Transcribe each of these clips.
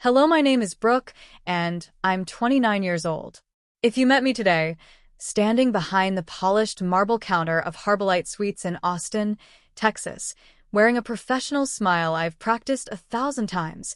Hello, my name is Brooke, and I'm 29 years old. If you met me today, standing behind the polished marble counter of Harbolite Suites in Austin, Texas, wearing a professional smile I've practiced 1,000 times,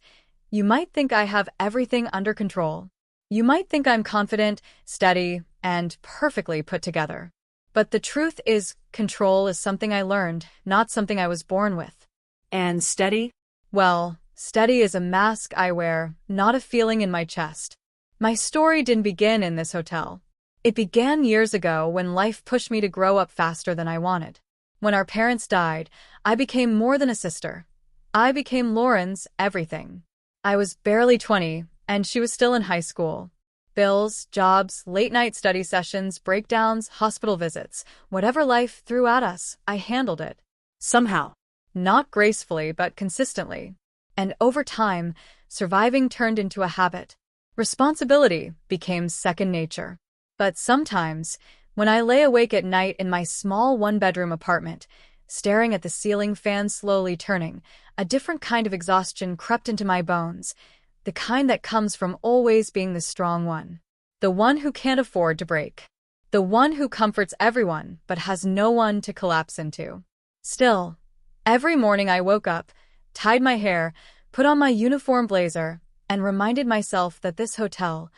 you might think I have everything under control. You might think I'm confident, steady, and perfectly put together. But the truth is, control is something I learned, not something I was born with. And steady? Well, steady is a mask I wear, not a feeling in my chest. My story didn't begin in this hotel. It began years ago when life pushed me to grow up faster than I wanted. When our parents died, I became more than a sister. I became Lauren's everything. I was barely 20, and she was still in high school. Bills, jobs, late-night study sessions, breakdowns, hospital visits, whatever life threw at us, I handled it. Somehow. Not gracefully, but consistently. And over time, surviving turned into a habit. Responsibility became second nature. But sometimes, when I lay awake at night in my small one-bedroom apartment, staring at the ceiling fan slowly turning, a different kind of exhaustion crept into my bones, the kind that comes from always being the strong one. The one who can't afford to break. The one who comforts everyone but has no one to collapse into. Still, every morning I woke up, tied my hair, put on my uniform blazer, and reminded myself that this hotel,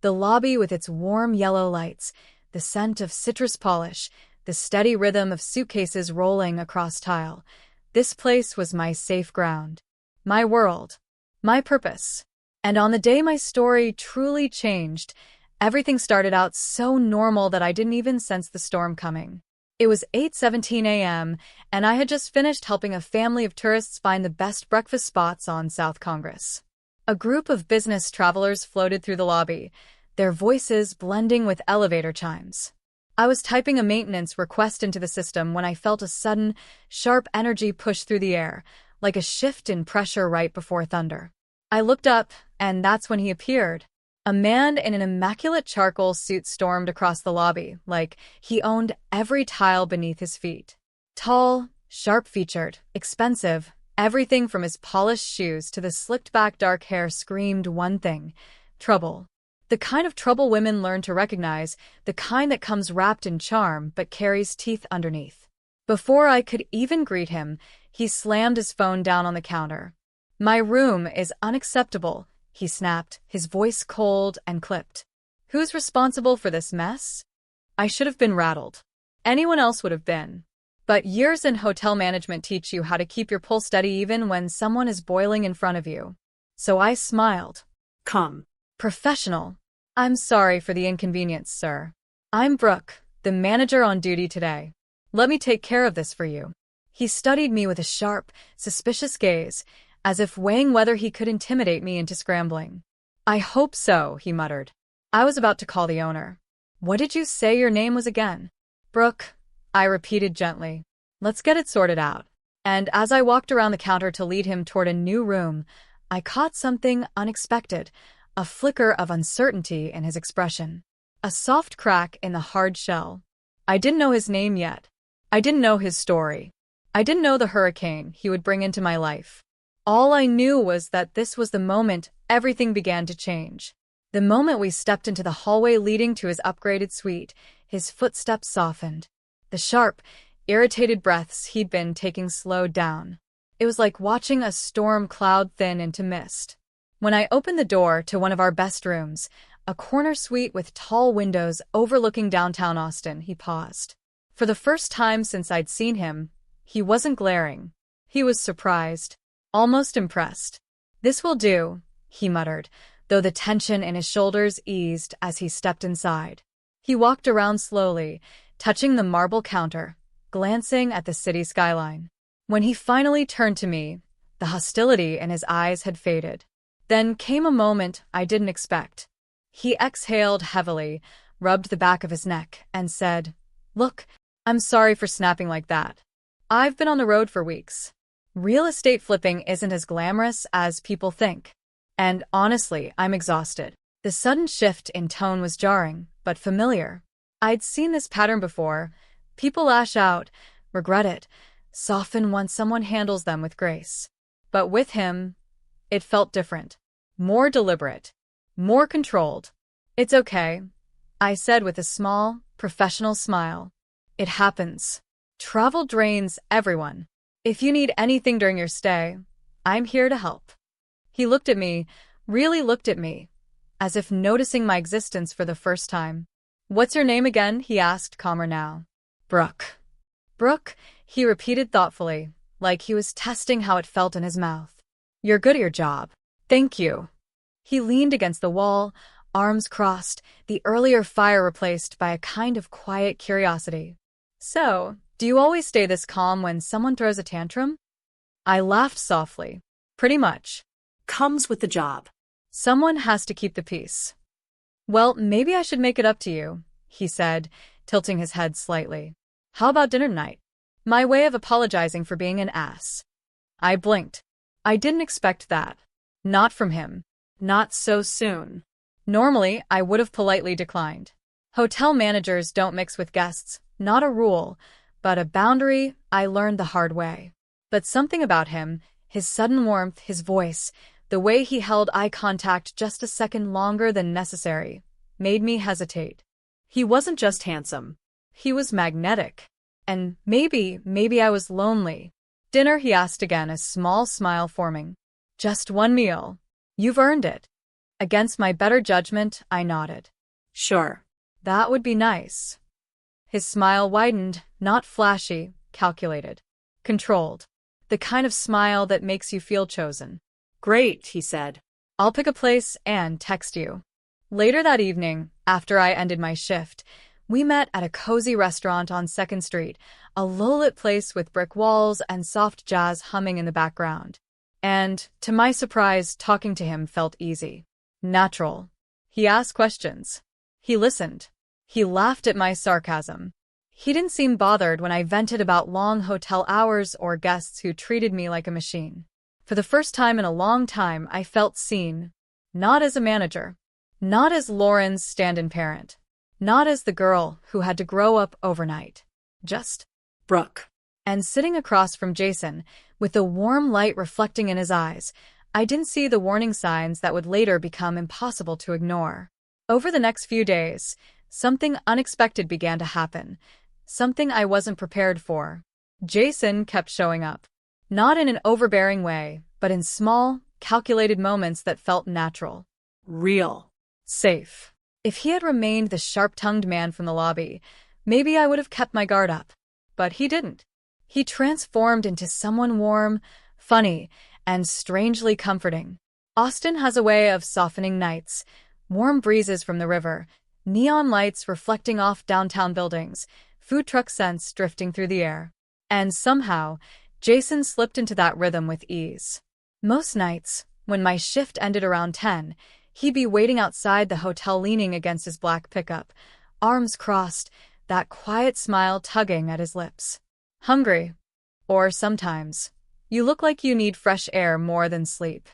the lobby with its warm yellow lights, the scent of citrus polish, the steady rhythm of suitcases rolling across tile, this place was my safe ground, my world, my purpose. And on the day my story truly changed, everything started out so normal that I didn't even sense the storm coming. It was 8:17 a.m., and I had just finished helping a family of tourists find the best breakfast spots on South Congress. A group of business travelers floated through the lobby, their voices blending with elevator chimes. I was typing a maintenance request into the system when I felt a sudden, sharp energy push through the air, like a shift in pressure right before thunder. I looked up, and that's when he appeared. A man in an immaculate charcoal suit stormed across the lobby, like he owned every tile beneath his feet. Tall, sharp-featured, expensive, everything from his polished shoes to the slicked-back dark hair screamed one thing: trouble. The kind of trouble women learn to recognize, the kind that comes wrapped in charm but carries teeth underneath. Before I could even greet him, he slammed his phone down on the counter. "My room is unacceptable," he snapped, his voice cold and clipped. "Who's responsible for this mess?" I should have been rattled. Anyone else would have been. But years in hotel management teach you how to keep your pulse steady even when someone is boiling in front of you. So I smiled. Calm. Professional. "I'm sorry for the inconvenience, sir. I'm Brooke, the manager on duty today. Let me take care of this for you." He studied me with a sharp, suspicious gaze, as if weighing whether he could intimidate me into scrambling. "I hope so," he muttered. I was about to call the owner. "What did you say your name was again?" "Brooke," I repeated gently. "Let's get it sorted out." And as I walked around the counter to lead him toward a new room, I caught something unexpected, a flicker of uncertainty in his expression. A soft crack in the hard shell. I didn't know his name yet. I didn't know his story. I didn't know the hurricane he would bring into my life. All I knew was that this was the moment everything began to change. The moment we stepped into the hallway leading to his upgraded suite, his footsteps softened. The sharp, irritated breaths he'd been taking slowed down. It was like watching a storm cloud thin into mist. When I opened the door to one of our best rooms, a corner suite with tall windows overlooking downtown Austin, he paused. For the first time since I'd seen him, he wasn't glaring. He was surprised. Almost impressed. "This will do," he muttered, though the tension in his shoulders eased as he stepped inside. He walked around slowly, touching the marble counter, glancing at the city skyline. When he finally turned to me, the hostility in his eyes had faded. Then came a moment I didn't expect. He exhaled heavily, rubbed the back of his neck, and said, "Look, I'm sorry for snapping like that. I've been on the road for weeks. Real estate flipping isn't as glamorous as people think. And honestly, I'm exhausted." The sudden shift in tone was jarring, but familiar. I'd seen this pattern before. People lash out, regret it, soften once someone handles them with grace. But with him, it felt different. more deliberate, more controlled. It's okay, I said with a small, professional smile. It happens. Travel drains everyone. If you need anything during your stay, I'm here to help. He looked at me, really looked at me, as if noticing my existence for the first time. What's your name again? He asked, calmer now. Brooke. Brooke, he repeated thoughtfully, like he was testing how it felt in his mouth. You're good at your job. Thank you. He leaned against the wall, arms crossed, the earlier fire replaced by a kind of quiet curiosity. So, do you always stay this calm when someone throws a tantrum? I laughed softly. Pretty much. Comes with the job. Someone has to keep the peace. Well, maybe I should make it up to you, he said, tilting his head slightly. How about dinner tonight? My way of apologizing for being an ass. I blinked. I didn't expect that. Not from him. Not so soon. Normally, I would have politely declined. Hotel managers don't mix with guests, not a rule, but a boundary I learned the hard way. But something about him, his sudden warmth, his voice, the way he held eye contact just a second longer than necessary, made me hesitate. He wasn't just handsome. He was magnetic. And maybe I was lonely. Dinner, he asked again, a small smile forming. Just one meal. You've earned it. Against my better judgment, I nodded. Sure. That would be nice. His smile widened, not flashy, calculated. Controlled. The kind of smile that makes you feel chosen. Great, he said. I'll pick a place and text you. Later that evening, after I ended my shift, we met at a cozy restaurant on 2nd Street, a low-lit place with brick walls and soft jazz humming in the background. And, to my surprise, talking to him felt easy. Natural. He asked questions. He listened. He laughed at my sarcasm. He didn't seem bothered when I vented about long hotel hours or guests who treated me like a machine. For the first time in a long time, I felt seen. Not as a manager. Not as Lauren's stand-in parent. Not as the girl who had to grow up overnight. Just Brooke. And sitting across from Jason, with the warm light reflecting in his eyes, I didn't see the warning signs that would later become impossible to ignore. Over the next few days, something unexpected began to happen. Something I wasn't prepared for. Jason kept showing up. Not in an overbearing way, but in small, calculated moments that felt natural. Real. Safe. If he had remained the sharp-tongued man from the lobby, maybe I would have kept my guard up. But he didn't. He transformed into someone warm, funny, and strangely comforting. Austin has a way of softening nights, warm breezes from the river, neon lights reflecting off downtown buildings, food truck scents drifting through the air. And somehow, Jason slipped into that rhythm with ease. Most nights, when my shift ended around 10, he'd be waiting outside the hotel leaning against his black pickup, arms crossed, that quiet smile tugging at his lips. Hungry. Or sometimes, you look like you need fresh air more than sleep.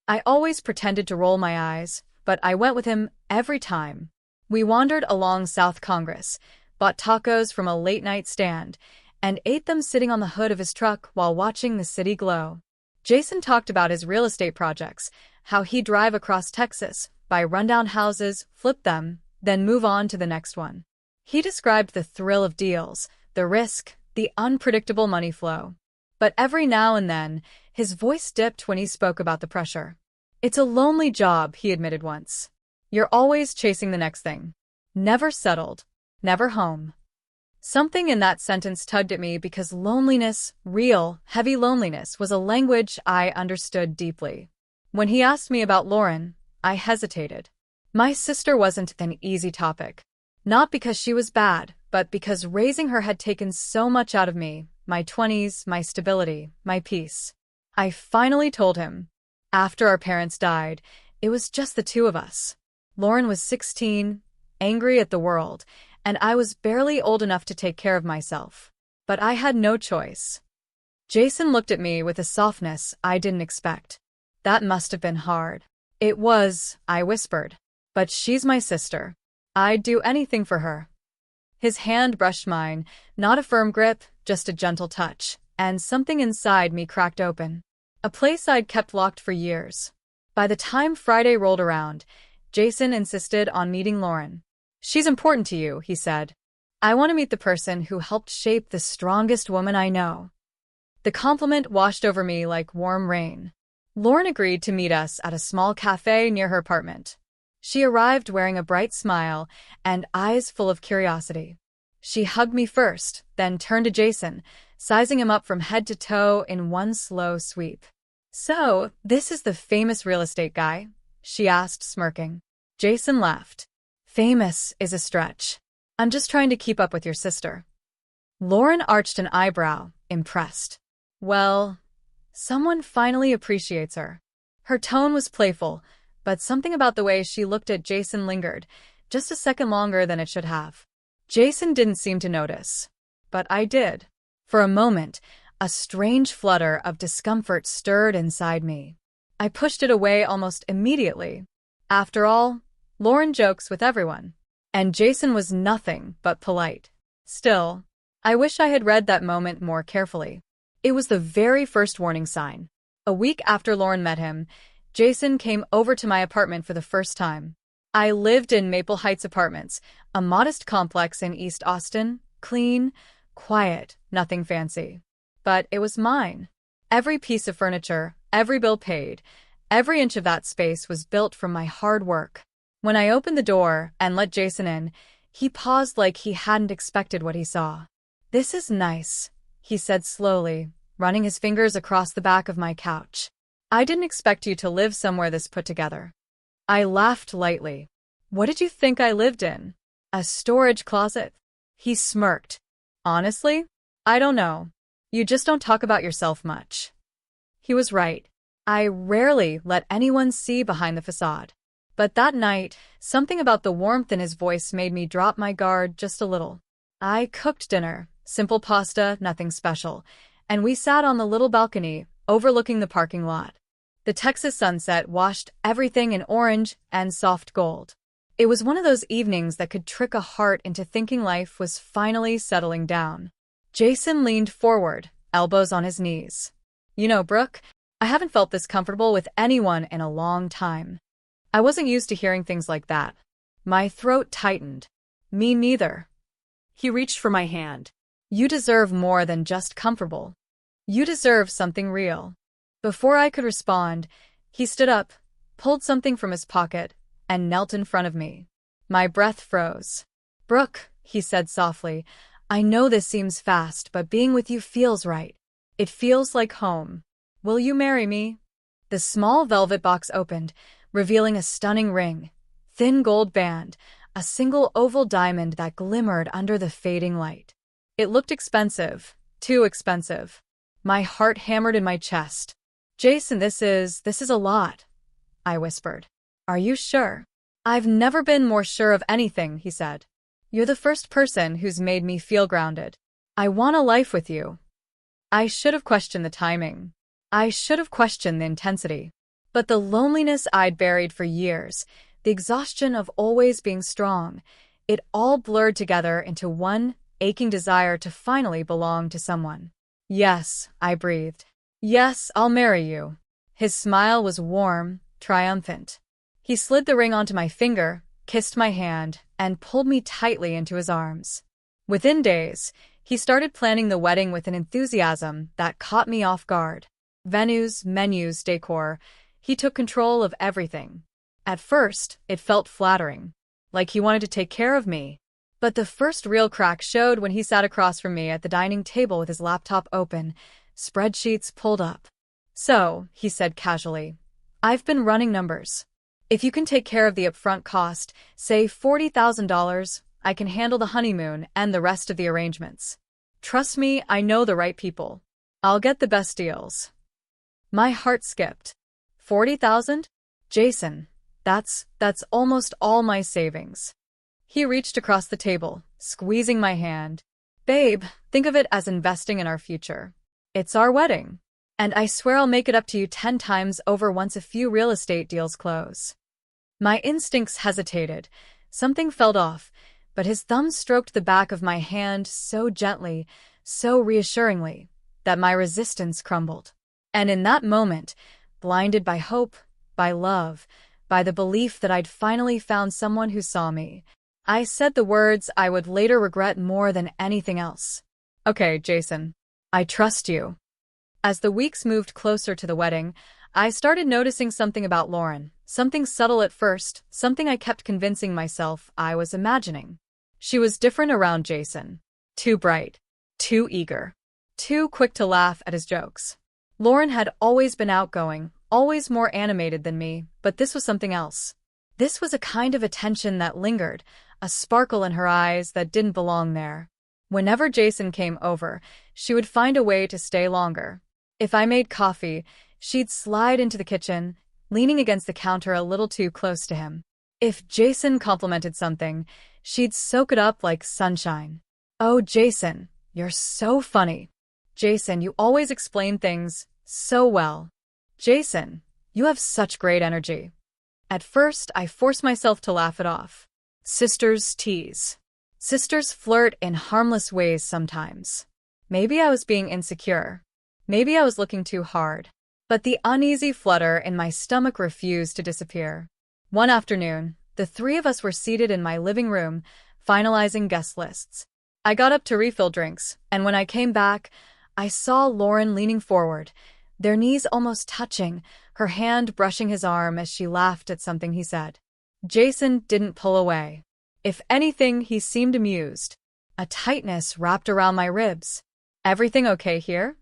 I always pretended to roll my eyes, but I went with him every time. We wandered along South Congress, bought tacos from a late-night stand, and ate them sitting on the hood of his truck while watching the city glow. Jason talked about his real estate projects, how he'd drive across Texas, buy rundown houses, flip them, then move on to the next one. He described the thrill of deals, the risk, the unpredictable money flow. But every now and then, his voice dipped when he spoke about the pressure. It's a lonely job, he admitted once. You're always chasing the next thing. Never settled. Never home. Something in that sentence tugged at me because loneliness, real, heavy loneliness, was a language I understood deeply. When he asked me about Lauren, I hesitated. My sister wasn't an easy topic. Not because she was bad, but because raising her had taken so much out of me, my 20s, my stability, my peace. I finally told him. After our parents died, it was just the two of us. Lauren was 16, angry at the world, and I was barely old enough to take care of myself. But I had no choice. Jason looked at me with a softness I didn't expect. That must have been hard. It was, I whispered. But she's my sister. I'd do anything for her. His hand brushed mine, not a firm grip, just a gentle touch, and something inside me cracked open. A place I'd kept locked for years. By the time Friday rolled around, Jason insisted on meeting Lauren. "She's important to you," he said. "I want to meet the person who helped shape the strongest woman I know." The compliment washed over me like warm rain. Lauren agreed to meet us at a small cafe near her apartment. She arrived wearing a bright smile and eyes full of curiosity. She hugged me first, then turned to Jason, sizing him up from head to toe in one slow sweep. "So, this is the famous real estate guy?" she asked, smirking. Jason laughed. "Famous is a stretch. I'm just trying to keep up with your sister." Lauren arched an eyebrow, impressed. "Well, someone finally appreciates her." Her tone was playful, but something about the way she looked at Jason lingered, just a second longer than it should have. Jason didn't seem to notice, but I did. For a moment, a strange flutter of discomfort stirred inside me. I pushed it away almost immediately. After all, Lauren jokes with everyone, and Jason was nothing but polite. Still, I wish I had read that moment more carefully. It was the very first warning sign. A week after Lauren met him, Jason came over to my apartment for the first time. I lived in Maple Heights Apartments, a modest complex in East Austin, clean, quiet, nothing fancy. But it was mine. Every piece of furniture, every bill paid, every inch of that space was built from my hard work. When I opened the door and let Jason in, he paused like he hadn't expected what he saw. "This is nice," he said slowly, running his fingers across the back of my couch. "I didn't expect you to live somewhere this put together." I laughed lightly. "What did you think I lived in? A storage closet?" He smirked. "Honestly, I don't know. You just don't talk about yourself much." He was right. I rarely let anyone see behind the facade. But that night, something about the warmth in his voice made me drop my guard just a little. I cooked dinner, simple pasta, nothing special, and we sat on the little balcony overlooking the parking lot. The Texas sunset washed everything in orange and soft gold. It was one of those evenings that could trick a heart into thinking life was finally settling down. Jason leaned forward, elbows on his knees. "You know, Brooke, I haven't felt this comfortable with anyone in a long time." I wasn't used to hearing things like that. My throat tightened. "Me neither." He reached for my hand. "You deserve more than just comfortable. You deserve something real." Before I could respond, he stood up, pulled something from his pocket, and knelt in front of me. My breath froze. "Brooke," he said softly, "I know this seems fast, but being with you feels right. It feels like home. Will you marry me?" The small velvet box opened, revealing a stunning ring, thin gold band, a single oval diamond that glimmered under the fading light. It looked expensive, too expensive. My heart hammered in my chest. "Jason, this is a lot," I whispered. "Are you sure?" "I've never been more sure of anything," he said. "You're the first person who's made me feel grounded. I want a life with you." I should have questioned the timing. I should have questioned the intensity. But the loneliness I'd buried for years, the exhaustion of always being strong, it all blurred together into one aching desire to finally belong to someone. "Yes," I breathed. "Yes, I'll marry you." His smile was warm, triumphant. He slid the ring onto my finger, kissed my hand, and pulled me tightly into his arms. Within days, he started planning the wedding with an enthusiasm that caught me off guard. Venues, menus, decor. He took control of everything. At first, it felt flattering, like he wanted to take care of me. But the first real crack showed when he sat across from me at the dining table with his laptop open, spreadsheets pulled up. "So," he said casually, "I've been running numbers. If you can take care of the upfront cost, say $40,000, I can handle the honeymoon and the rest of the arrangements. Trust me, I know the right people. I'll get the best deals." My heart skipped. 40,000? Jason, that's almost all my savings. He reached across the table, squeezing my hand. "Babe, think of it as investing in our future. It's our wedding. And I swear I'll make it up to you 10 times over once a few real estate deals close." My instincts hesitated. Something felt off, but his thumb stroked the back of my hand so gently, so reassuringly, that my resistance crumbled. And in that moment, blinded by hope, by love, by the belief that I'd finally found someone who saw me. I said the words I would later regret more than anything else. Okay, Jason. I trust you. As the weeks moved closer to the wedding, I started noticing something about Lauren. Something subtle at first, something I kept convincing myself I was imagining. She was different around Jason. Too bright. Too eager. Too quick to laugh at his jokes. Lauren had always been outgoing, always more animated than me, but this was something else. This was a kind of attention that lingered, a sparkle in her eyes that didn't belong there. Whenever Jason came over, she would find a way to stay longer. If I made coffee, she'd slide into the kitchen, leaning against the counter a little too close to him. If Jason complimented something, she'd soak it up like sunshine. Oh, Jason, you're so funny. Jason, you always explain things so well. Jason, you have such great energy. At first, I forced myself to laugh it off. Sisters tease. Sisters flirt in harmless ways sometimes. Maybe I was being insecure. Maybe I was looking too hard. But the uneasy flutter in my stomach refused to disappear. One afternoon, the three of us were seated in my living room, finalizing guest lists. I got up to refill drinks, and when I came back, I saw Lauren leaning forward, their knees almost touching, her hand brushing his arm as she laughed at something he said. Jason didn't pull away. If anything, he seemed amused. A tightness wrapped around my ribs. Everything okay here?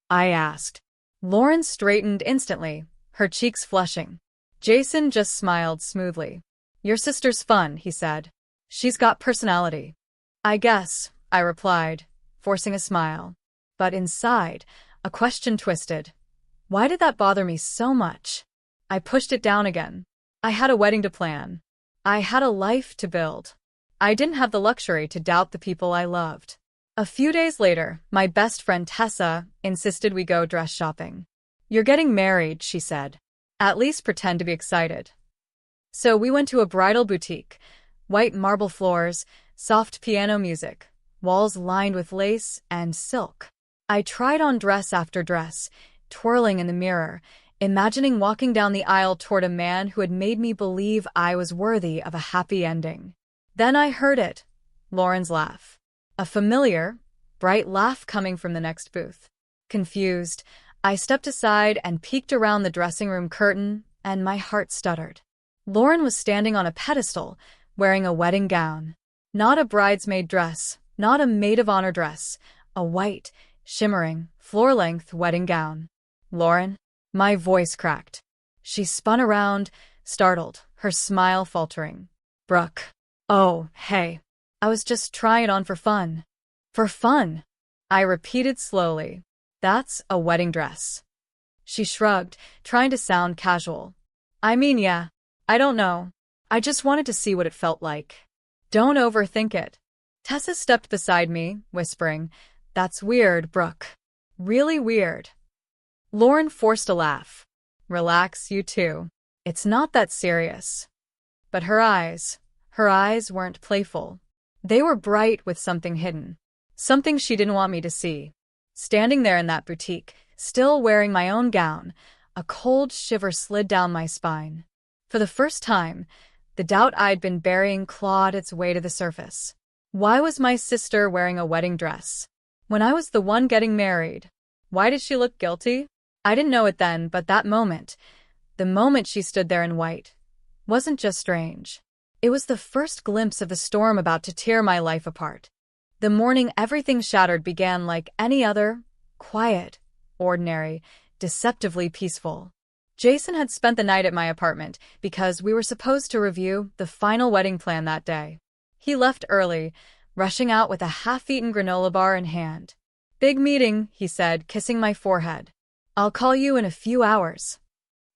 I asked. Lauren straightened instantly, her cheeks flushing. Jason just smiled smoothly. Your sister's fun, he said. She's got personality. I guess, I replied, forcing a smile. But inside, a question twisted. Why did that bother me so much? I pushed it down again. I had a wedding to plan. I had a life to build. I didn't have the luxury to doubt the people I loved. A few days later, my best friend Tessa insisted we go dress shopping. You're getting married, she said. At least pretend to be excited. So we went to a bridal boutique. White marble floors, soft piano music, walls lined with lace and silk. I tried on dress after dress, twirling in the mirror, imagining walking down the aisle toward a man who had made me believe I was worthy of a happy ending. Then I heard it, Lauren's laugh. A familiar, bright laugh coming from the next booth. Confused, I stepped aside and peeked around the dressing room curtain, and my heart stuttered. Lauren was standing on a pedestal, wearing a wedding gown. Not a bridesmaid dress, not a maid of honor dress, a white, shimmering, floor-length wedding gown. Lauren? My voice cracked. She spun around, startled, her smile faltering. Brooke. Oh, hey. I was just trying it on for fun. For fun, I repeated slowly. That's a wedding dress. She shrugged, trying to sound casual. I mean, yeah. I don't know. I just wanted to see what it felt like. Don't overthink it. Tessa stepped beside me, whispering, That's weird, Brooke. Really weird. Lauren forced a laugh. Relax, you too. It's not that serious. But her eyes weren't playful. They were bright with something hidden. Something she didn't want me to see. Standing there in that boutique, still wearing my own gown, a cold shiver slid down my spine. For the first time, the doubt I'd been burying clawed its way to the surface. Why was my sister wearing a wedding dress? When I was the one getting married. Why did she look guilty? I didn't know it then, but that moment, the moment she stood there in white, wasn't just strange. It was the first glimpse of the storm about to tear my life apart. The morning everything shattered began like any other, quiet, ordinary, deceptively peaceful. Jason had spent the night at my apartment because we were supposed to review the final wedding plan that day. He left early, rushing out with a half-eaten granola bar in hand. Big meeting, he said, kissing my forehead. I'll call you in a few hours.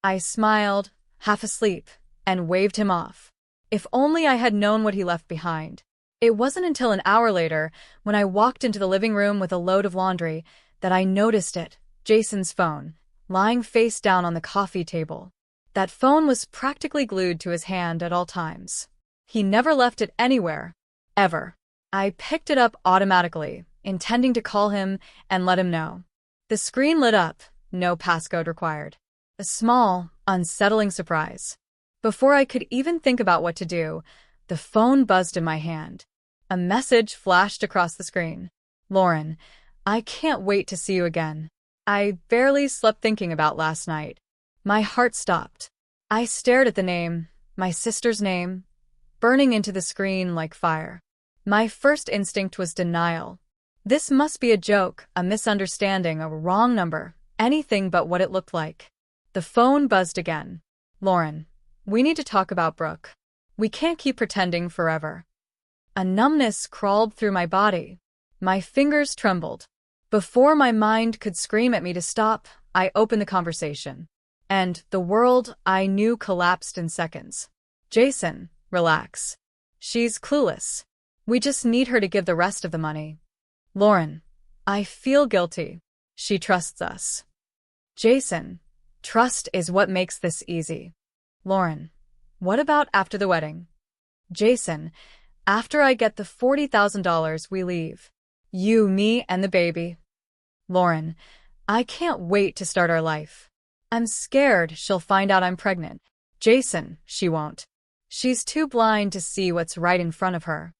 I smiled, half asleep, and waved him off. If only I had known what he left behind. It wasn't until an hour later, when I walked into the living room with a load of laundry, that I noticed it, Jason's phone, lying face down on the coffee table. That phone was practically glued to his hand at all times. He never left it anywhere. Ever. I picked it up automatically, intending to call him and let him know. The screen lit up, no passcode required. A small, unsettling surprise. Before I could even think about what to do, the phone buzzed in my hand. A message flashed across the screen. Lauren, I can't wait to see you again. I barely slept thinking about last night. My heart stopped. I stared at the name, my sister's name, burning into the screen like fire. My first instinct was denial. This must be a joke, a misunderstanding, a wrong number, anything but what it looked like. The phone buzzed again. Lauren, we need to talk about Brooke. We can't keep pretending forever. A numbness crawled through my body. My fingers trembled. Before my mind could scream at me to stop, I opened the conversation. And the world I knew collapsed in seconds. Jason, relax. She's clueless. We just need her to give the rest of the money. Lauren, I feel guilty. She trusts us. Jason, trust is what makes this easy. Lauren, what about after the wedding? Jason, after I get the $40,000 we leave. You, me, and the baby. Lauren, I can't wait to start our life. I'm scared she'll find out I'm pregnant. Jason, she won't. She's too blind to see what's right in front of her.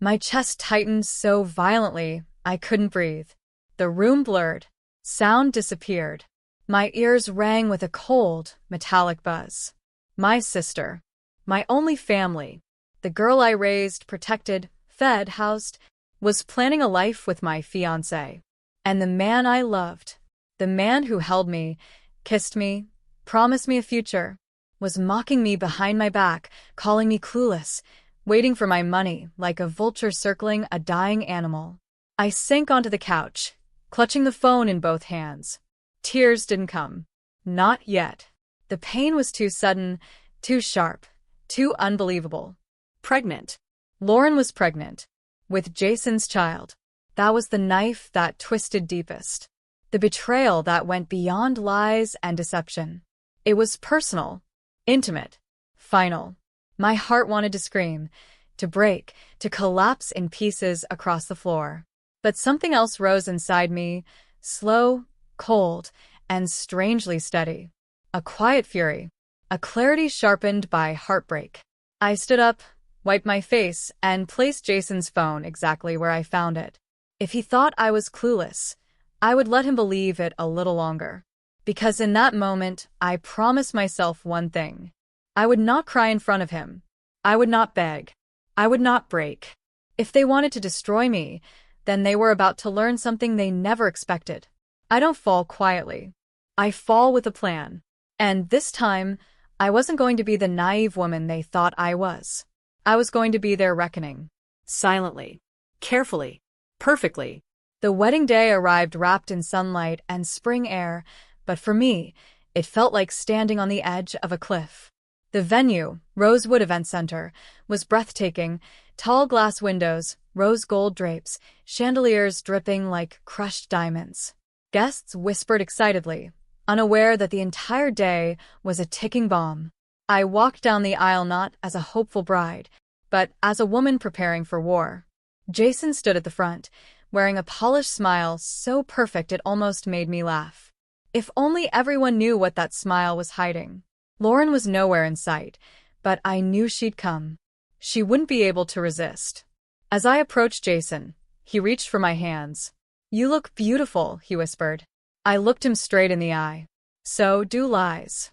My chest tightened so violently I couldn't breathe. The room blurred. Sound disappeared. My ears rang with a cold, metallic buzz. My sister. My only family. The girl I raised, protected, fed, housed, was planning a life with my fiancé. And the man I loved, the man who held me, kissed me, promised me a future, was mocking me behind my back, calling me clueless, waiting for my money like a vulture circling a dying animal. I sank onto the couch, clutching the phone in both hands. Tears didn't come. Not yet. The pain was too sudden, too sharp, too unbelievable. Pregnant. Lauren was pregnant. With Jason's child. That was the knife that twisted deepest. The betrayal that went beyond lies and deception. It was personal, intimate, final. My heart wanted to scream, to break, to collapse in pieces across the floor. But something else rose inside me, slow, cold, and strangely steady. A quiet fury, a clarity sharpened by heartbreak. I stood up, wiped my face, and placed Jason's phone exactly where I found it. If he thought I was clueless, I would let him believe it a little longer. Because in that moment, I promised myself one thing. I would not cry in front of him. I would not beg. I would not break. If they wanted to destroy me, then they were about to learn something they never expected. I don't fall quietly. I fall with a plan. And this time, I wasn't going to be the naive woman they thought I was. I was going to be their reckoning. Silently. Carefully. Perfectly. The wedding day arrived wrapped in sunlight and spring air, but for me, it felt like standing on the edge of a cliff. The venue, Rosewood Event Center, was breathtaking. Tall glass windows, rose gold drapes, chandeliers dripping like crushed diamonds. Guests whispered excitedly, unaware that the entire day was a ticking bomb. I walked down the aisle not as a hopeful bride, but as a woman preparing for war. Jason stood at the front, wearing a polished smile so perfect it almost made me laugh. If only everyone knew what that smile was hiding. Lauren was nowhere in sight, but I knew she'd come. She wouldn't be able to resist. As I approached Jason, he reached for my hands. "You look beautiful," he whispered. I looked him straight in the eye. "So do lies."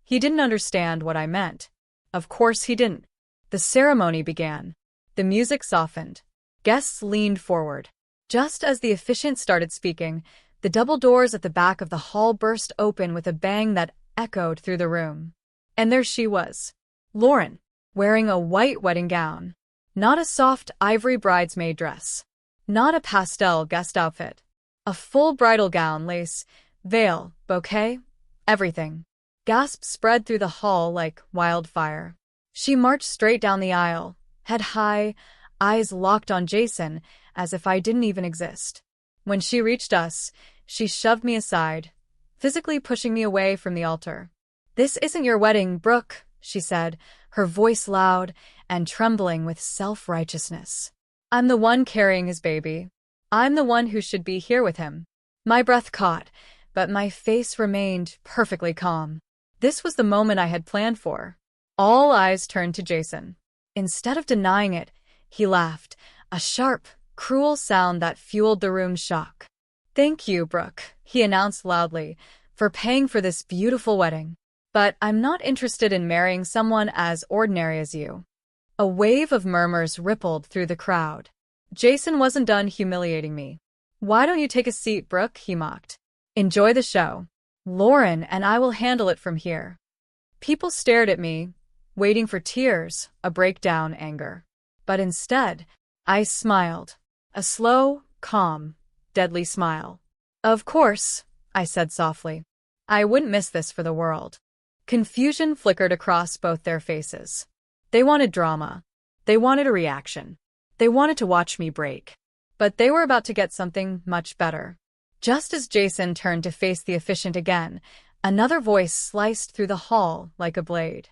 He didn't understand what I meant. Of course he didn't. The ceremony began. The music softened. Guests leaned forward. Just as the officiant started speaking, the double doors at the back of the hall burst open with a bang that echoed through the room. And there she was, Lauren, wearing a white wedding gown. Not a soft ivory bridesmaid dress. Not a pastel guest outfit. A full bridal gown, lace, veil, bouquet, everything. Gasps spread through the hall like wildfire. She marched straight down the aisle, head high, eyes locked on Jason, as if I didn't even exist. When she reached us, she shoved me aside, physically pushing me away from the altar. "This isn't your wedding, Brooke," she said, her voice loud and trembling with self-righteousness. "I'm the one carrying his baby. I'm the one who should be here with him." My breath caught, but my face remained perfectly calm. This was the moment I had planned for. All eyes turned to Jason. Instead of denying it, he laughed, a sharp, cruel sound that fueled the room's shock. "Thank you, Brooke," he announced loudly, "for paying for this beautiful wedding. But I'm not interested in marrying someone as ordinary as you." A wave of murmurs rippled through the crowd. Jason wasn't done humiliating me. "Why don't you take a seat, Brooke?" he mocked. "Enjoy the show. Lauren and I will handle it from here." People stared at me, waiting for tears, a breakdown, anger. But instead, I smiled. A slow, calm, deadly smile. "Of course," I said softly. "I wouldn't miss this for the world." Confusion flickered across both their faces. They wanted drama. They wanted a reaction. They wanted to watch me break. But they were about to get something much better. Just as Jason turned to face the officiant again, another voice sliced through the hall like a blade.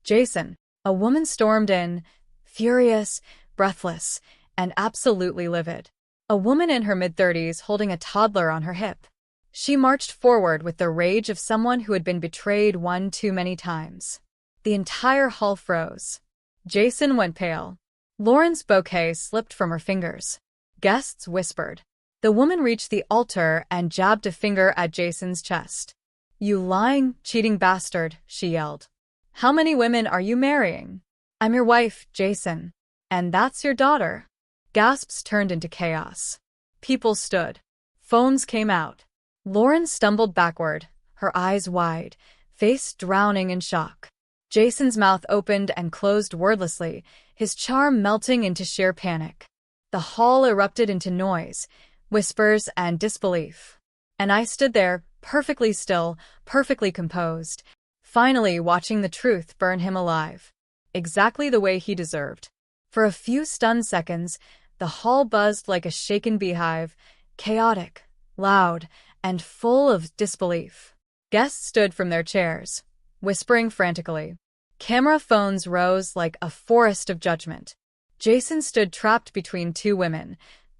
"Jason." A woman stormed in, furious, breathless, and absolutely livid. A woman in her mid-30s holding a toddler on her hip. She marched forward with the rage of someone who had been betrayed one too many times. The entire hall froze. Jason went pale. Lauren's bouquet slipped from her fingers. Guests whispered. The woman reached the altar and jabbed a finger at Jason's chest. "You lying, cheating bastard," she yelled. "How many women are you marrying?" "I'm your wife, Jason. And that's your daughter." Gasps turned into chaos. People stood. Phones came out. Lauren stumbled backward, her eyes wide, face drowning in shock. Jason's mouth opened and closed wordlessly, his charm melting into sheer panic. The hall erupted into noise, whispers, and disbelief. And I stood there, perfectly still, perfectly composed, finally watching the truth burn him alive. Exactly the way he deserved. For a few stunned seconds, the hall buzzed like a shaken beehive, chaotic, loud, and full of disbelief. Guests stood from their chairs, whispering frantically. Camera phones rose like a forest of judgment. Jason stood trapped between two women,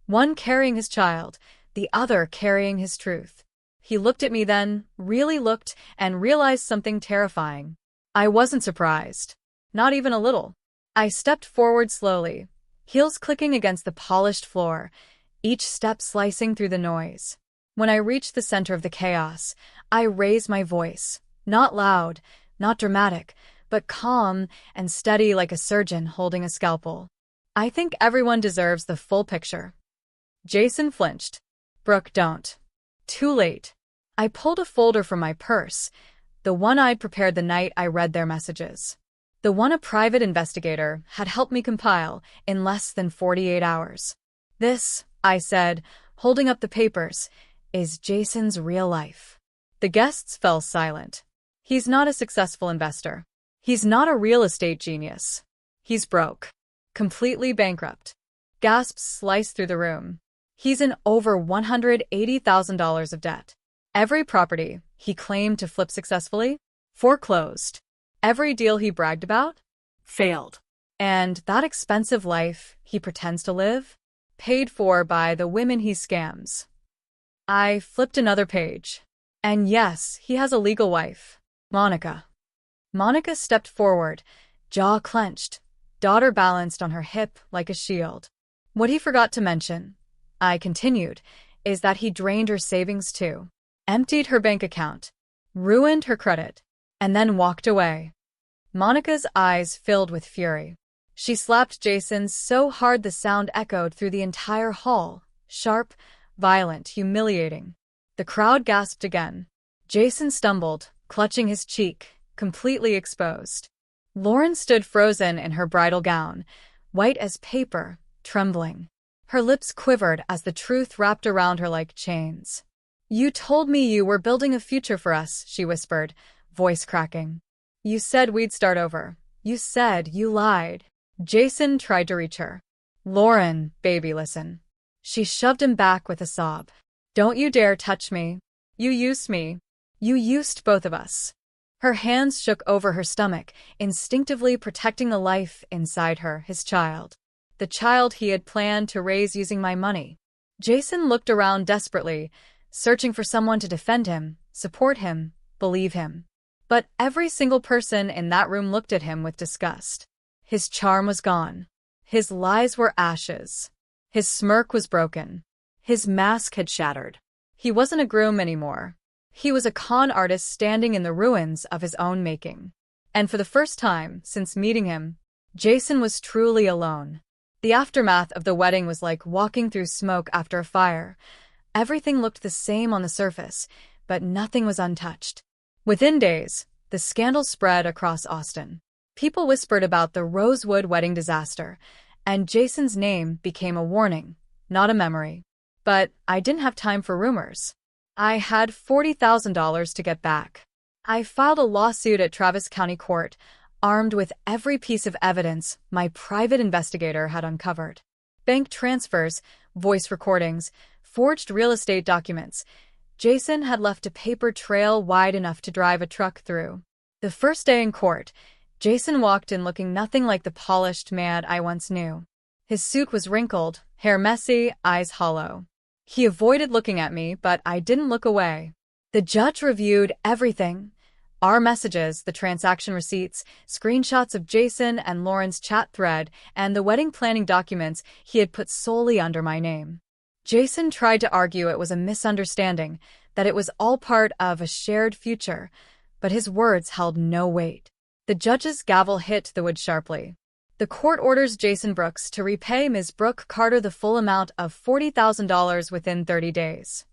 one carrying his child, the other carrying his truth. He looked at me then, really looked, and realized something terrifying. I wasn't surprised. Not even a little. I stepped forward slowly, heels clicking against the polished floor, each step slicing through the noise. When I reached the center of the chaos, I raised my voice, not loud, not dramatic, but calm and steady like a surgeon holding a scalpel. "I think everyone deserves the full picture." Jason flinched. "Brooke, don't." Too late. I pulled a folder from my purse, the one I'd prepared the night I read their messages. The one a private investigator had helped me compile in less than 48 hours. "This," I said, holding up the papers, "is Jason's real life." The guests fell silent. He's not a successful investor. He's not a real estate genius. He's broke. Completely bankrupt. Gasps sliced through the room. He's in over $180,000 of debt. Every property he claimed to flip successfully, foreclosed. Every deal he bragged about, failed. And that expensive life he pretends to live, paid for by the women he scams. I flipped another page. And yes, he has a legal wife, Monica. Monica stepped forward, jaw clenched, daughter balanced on her hip like a shield. What he forgot to mention, I continued, is that he drained her savings too, emptied her bank account, ruined her credit, and then walked away. Monica's eyes filled with fury. She slapped Jason so hard the sound echoed through the entire hall, sharp, violent, humiliating. The crowd gasped again. Jason stumbled, clutching his cheek, completely exposed. Lauren stood frozen in her bridal gown, white as paper, trembling. Her lips quivered as the truth wrapped around her like chains. "You told me you were building a future for us," she whispered, voice cracking. "You said we'd start over. You said you lied." Jason tried to reach her. "Lauren, baby, listen." She shoved him back with a sob. "Don't you dare touch me. You used me. You used both of us." Her hands shook over her stomach, instinctively protecting the life inside her, his child. The child he had planned to raise using my money. Jason looked around desperately, searching for someone to defend him, support him, believe him. But every single person in that room looked at him with disgust. His charm was gone. His lies were ashes. His smirk was broken. His mask had shattered. He wasn't a groom anymore. He was a con artist standing in the ruins of his own making. And for the first time since meeting him, Jason was truly alone. The aftermath of the wedding was like walking through smoke after a fire. Everything looked the same on the surface, but nothing was untouched. Within days, the scandal spread across Austin. People whispered about the Rosewood wedding disaster, and Jason's name became a warning, not a memory. But I didn't have time for rumors. I had $40,000 to get back. I filed a lawsuit at Travis County Court, armed with every piece of evidence my private investigator had uncovered. Bank transfers, voice recordings, forged real estate documents. Jason had left a paper trail wide enough to drive a truck through. The first day in court, Jason walked in looking nothing like the polished man I once knew. His suit was wrinkled, hair messy, eyes hollow. He avoided looking at me, but I didn't look away. The judge reviewed everything. Our messages, the transaction receipts, screenshots of Jason and Lauren's chat thread, and the wedding planning documents he had put solely under my name. Jason tried to argue it was a misunderstanding, that it was all part of a shared future, but his words held no weight. The judge's gavel hit the wood sharply. The court orders Jason Brooks to repay Ms. Brooke Carter the full amount of $40,000 within 30 days.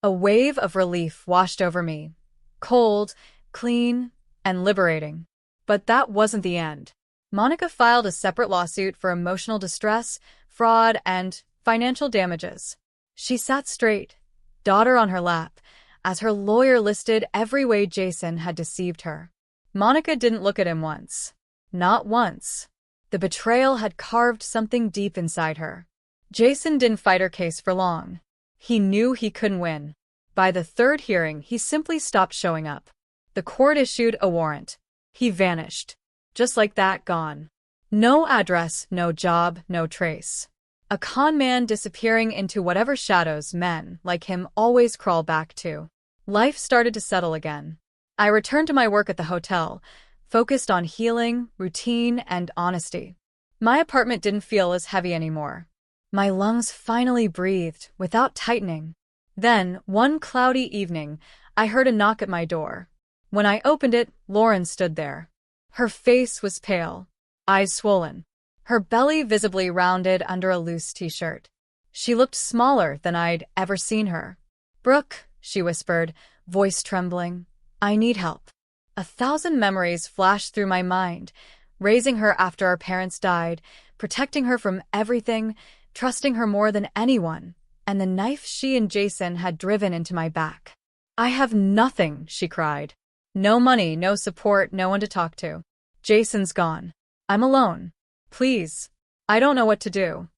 A wave of relief washed over me. Cold, clean, and liberating. But that wasn't the end. Monica filed a separate lawsuit for emotional distress, fraud, and financial damages. She sat straight, daughter on her lap, as her lawyer listed every way Jason had deceived her. Monica didn't look at him once. Not once. The betrayal had carved something deep inside her. Jason didn't fight her case for long. He knew he couldn't win. By the third hearing, he simply stopped showing up. The court issued a warrant. He vanished. Just like that, gone. No address, no job, no trace. A con man disappearing into whatever shadows men like him always crawl back to. Life started to settle again. I returned to my work at the hotel, focused on healing, routine, and honesty. My apartment didn't feel as heavy anymore. My lungs finally breathed without tightening. Then, one cloudy evening, I heard a knock at my door. When I opened it, Lauren stood there. Her face was pale, eyes swollen, her belly visibly rounded under a loose t-shirt. She looked smaller than I'd ever seen her. "Brooke," she whispered, voice trembling, "I need help." 1,000 memories flashed through my mind, raising her after our parents died, protecting her from everything, trusting her more than anyone, and the knife she and Jason had driven into my back. "I have nothing," she cried. "No money, no support, no one to talk to. Jason's gone. I'm alone. Please. I don't know what to do."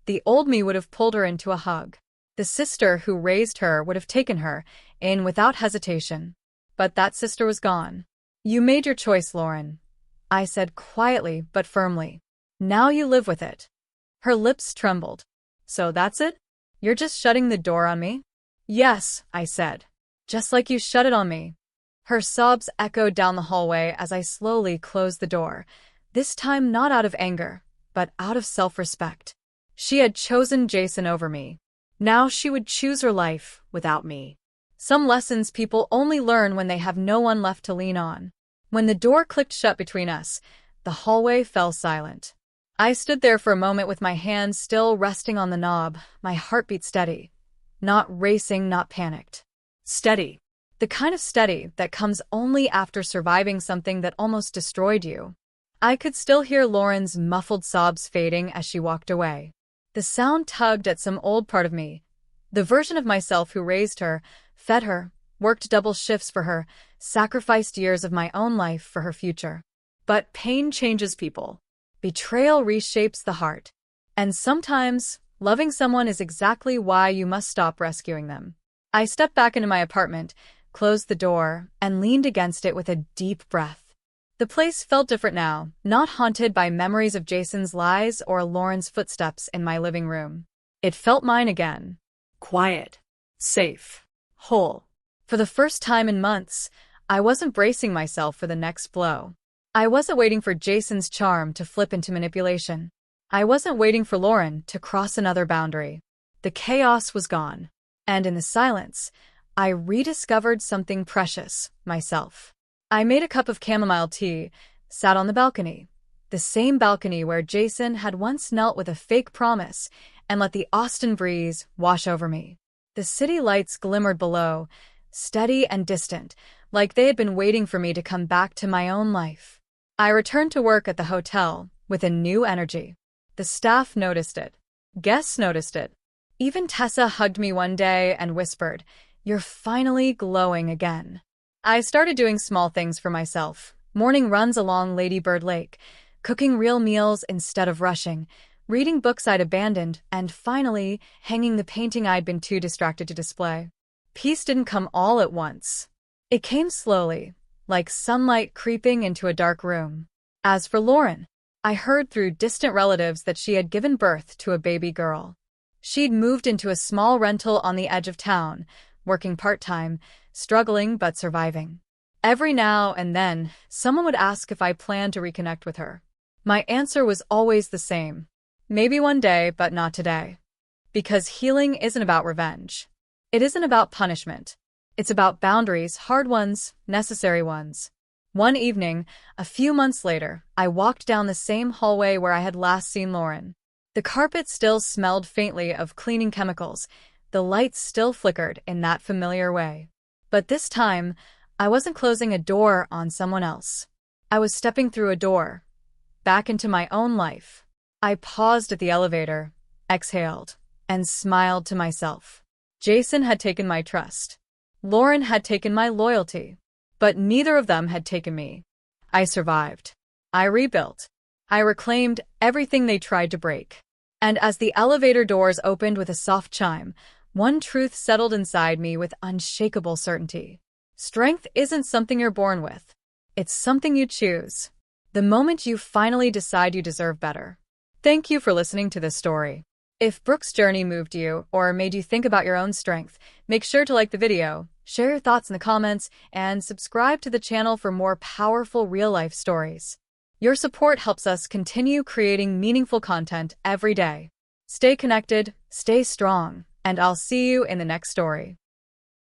The old me would have pulled her into a hug. The sister who raised her would have taken her in without hesitation. But that sister was gone. "You made your choice, Lauren," I said quietly but firmly. "Now you live with it." Her lips trembled. "So that's it? You're just shutting the door on me?" "Yes," I said. "Just like you shut it on me." Her sobs echoed down the hallway as I slowly closed the door, this time not out of anger, but out of self-respect. She had chosen Jason over me. Now she would choose her life without me. Some lessons people only learn when they have no one left to lean on. When the door clicked shut between us, the hallway fell silent. I stood there for a moment with my hands still resting on the knob, my heartbeat steady. Not racing, not panicked. Steady. The kind of steady that comes only after surviving something that almost destroyed you. I could still hear Lauren's muffled sobs fading as she walked away. The sound tugged at some old part of me, the version of myself who raised her, fed her, worked double shifts for her, sacrificed years of my own life for her future. But pain changes people. Betrayal reshapes the heart. And sometimes, loving someone is exactly why you must stop rescuing them. I stepped back into my apartment, closed the door, and leaned against it with a deep breath. The place felt different now, not haunted by memories of Jason's lies or Lauren's footsteps in my living room. It felt mine again. Quiet. Safe. Whole. For the first time in months, I wasn't bracing myself for the next blow. I wasn't waiting for Jason's charm to flip into manipulation. I wasn't waiting for Lauren to cross another boundary. The chaos was gone. And in the silence, I rediscovered something precious, myself. I made a cup of chamomile tea, sat on the balcony. The same balcony where Jason had once knelt with a fake promise and let the Austin breeze wash over me. The city lights glimmered below, steady and distant, like they had been waiting for me to come back to my own life. I returned to work at the hotel with a new energy. The staff noticed it. Guests noticed it. Even Tessa hugged me one day and whispered, "You're finally glowing again." I started doing small things for myself. Morning runs along Lady Bird Lake, cooking real meals instead of rushing, reading books I'd abandoned, and finally, hanging the painting I'd been too distracted to display. Peace didn't come all at once. It came slowly, like sunlight creeping into a dark room. As for Lauren, I heard through distant relatives that she had given birth to a baby girl. She'd moved into a small rental on the edge of town, working part-time, struggling but surviving. Every now and then, someone would ask if I planned to reconnect with her. My answer was always the same. Maybe one day, but not today. Because healing isn't about revenge. It isn't about punishment. It's about boundaries, hard ones, necessary ones. One evening, a few months later, I walked down the same hallway where I had last seen Lauren. The carpet still smelled faintly of cleaning chemicals. The lights still flickered in that familiar way. But this time, I wasn't closing a door on someone else. I was stepping through a door, back into my own life. I paused at the elevator, exhaled, and smiled to myself. Jason had taken my trust. Lauren had taken my loyalty. But neither of them had taken me. I survived. I rebuilt. I reclaimed everything they tried to break. And as the elevator doors opened with a soft chime, one truth settled inside me with unshakable certainty. Strength isn't something you're born with. It's something you choose. The moment you finally decide you deserve better. Thank you for listening to this story. If Brooke's journey moved you or made you think about your own strength, make sure to like the video, share your thoughts in the comments, and subscribe to the channel for more powerful real-life stories. Your support helps us continue creating meaningful content every day. Stay connected, stay strong, and I'll see you in the next story.